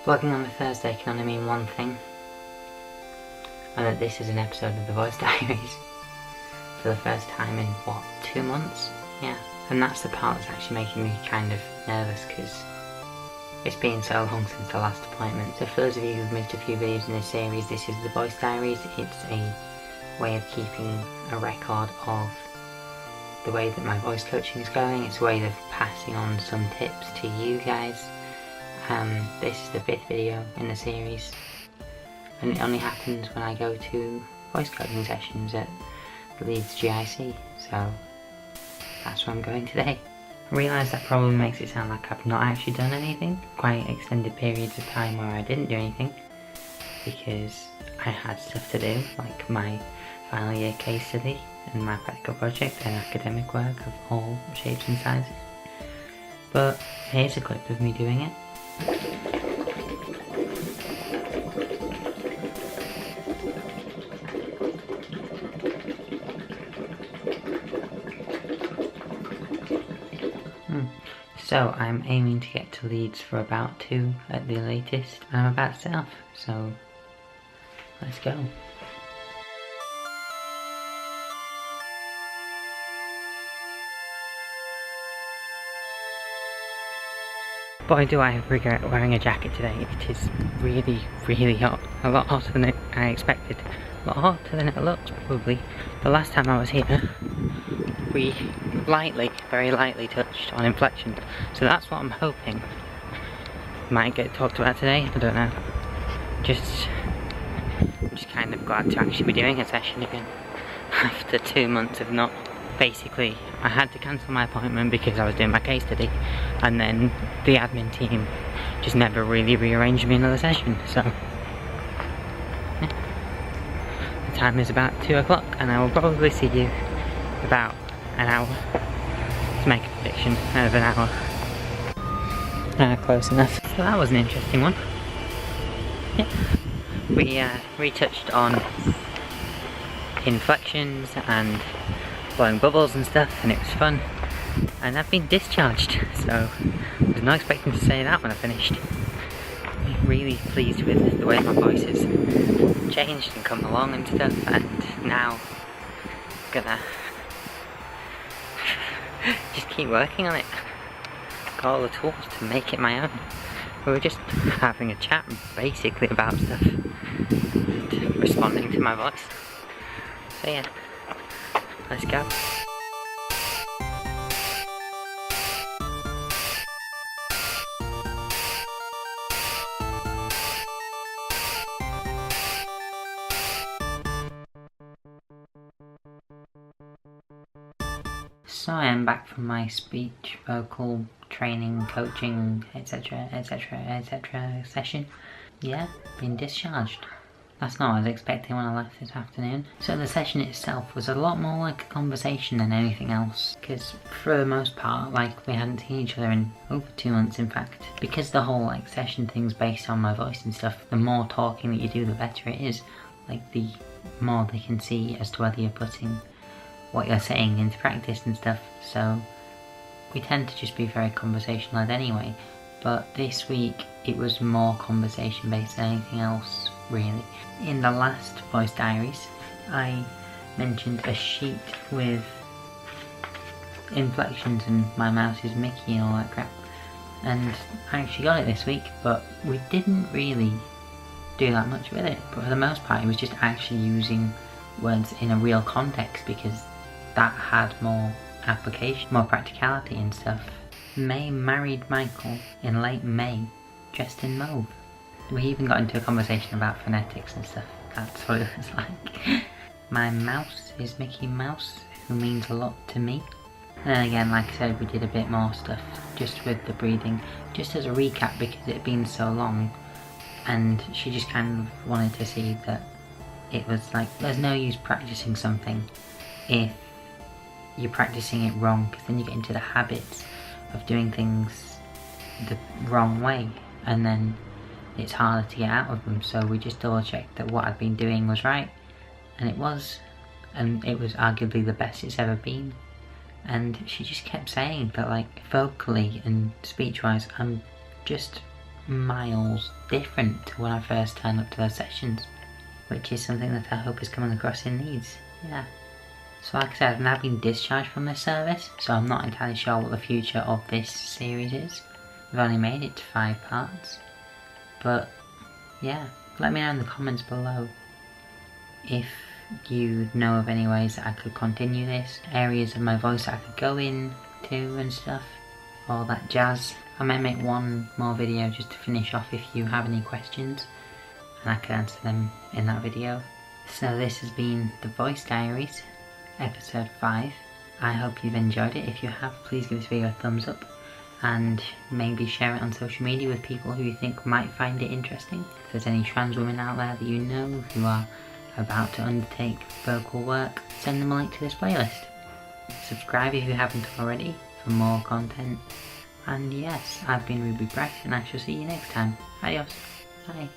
Vlogging on a Thursday can only mean one thing, and that this is an episode of the Voice Diaries for the first time in, what, 2 months? Yeah, and that's the part that's actually making me kind of nervous, because it's been so long since the last appointment. So for those of you who've missed a few videos in this series, this is the Voice Diaries. It's a way of keeping a record of the way that my voice coaching is going. It's a way of passing on some tips to you guys. This is the 5th video in the series, and it only happens when I go to voice coaching sessions at the Leeds GIC, so that's where I'm going today. I realise that probably makes it sound like I've not actually done anything, quite extended periods of time where I didn't do anything, because I had stuff to do, like my final year case study and my practical project and academic work of all shapes and sizes. But here's a clip of me doing it. So I'm aiming to get to Leeds for about 2 at the latest. I'm about to set off, so let's go. Boy, do I regret wearing a jacket today. It is really, really hot. A lot hotter than I expected. A lot hotter than it looks, probably. The last time I was here, we lightly, very lightly touched on inflection. So that's what I'm hoping might get talked about today. I don't know. Just kind of glad to actually be doing a session again. After 2 months of not. Basically, I had to cancel my appointment because I was doing my case study, and then the admin team just never really rearranged me another session, so yeah. The time is about 2 o'clock, and I will probably see you about an hour to make a prediction of an hour. Close enough. So that was an interesting one. Yeah. We retouched on inflections and blowing bubbles and stuff, and it was fun. And I've been discharged, so I was not expecting to say that when I finished. I'm really pleased with the way my voice has changed and come along and stuff, and now I'm gonna just keep working on it. Got all the tools to make it my own. We were just having a chat basically about stuff and responding to my voice. So yeah, let's go. So I am back from my speech, vocal training, coaching, etc, etc, etc session. Yeah, been discharged. That's not what I was expecting when I left this afternoon. So the session itself was a lot more like a conversation than anything else, because for the most part, like, we hadn't seen each other in over 2 months, in fact. Because the whole like session thing's based on my voice and stuff, the more talking that you do, the better it is. Like, the more they can see as to whether you're putting what you're saying into practice and stuff. So we tend to just be very conversation led anyway, but this week it was more conversation based than anything else, really. In the last Voice Diaries, I mentioned a sheet with inflections and my mouse is Mickey and all that crap, and I actually got it this week, but we didn't really do that much with it. But for the most part, it was just actually using words in a real context, because that had more application, more practicality and stuff. May married Michael in late May, dressed in mauve. We even got into a conversation about phonetics and stuff. That's what it was like. My mouse is Mickey Mouse, who means a lot to me. And then again, like I said, we did a bit more stuff just with the breathing, just as a recap, because it had been so long, and she just kind of wanted to see that it was like, there's no use practicing something if you're practicing it wrong, because then you get into the habits of doing things the wrong way, and then it's harder to get out of them. So we just double checked that what I'd been doing was right, and it was arguably the best it's ever been. And she just kept saying that, like, vocally and speech wise, I'm just miles different to when I first turned up to those sessions, which is something that I hope is coming across in these. Yeah. So like I said, I've now been discharged from this service, so I'm not entirely sure what the future of this series is. We've only made it to 5 parts. But yeah, let me know in the comments below if you know of any ways that I could continue this, areas of my voice that I could go in to and stuff, all that jazz. I might make one more video just to finish off if you have any questions, and I can answer them in that video. So this has been the Voice Diaries, episode 5. I hope you've enjoyed it. If you have, please give this video a thumbs up, and maybe share it on social media with people who you think might find it interesting. If there's any trans women out there that you know who are about to undertake vocal work, send them a link to this playlist. Subscribe if you haven't already for more content. And yes, I've been Ruby Price, and I shall see you next time. Adios. Bye.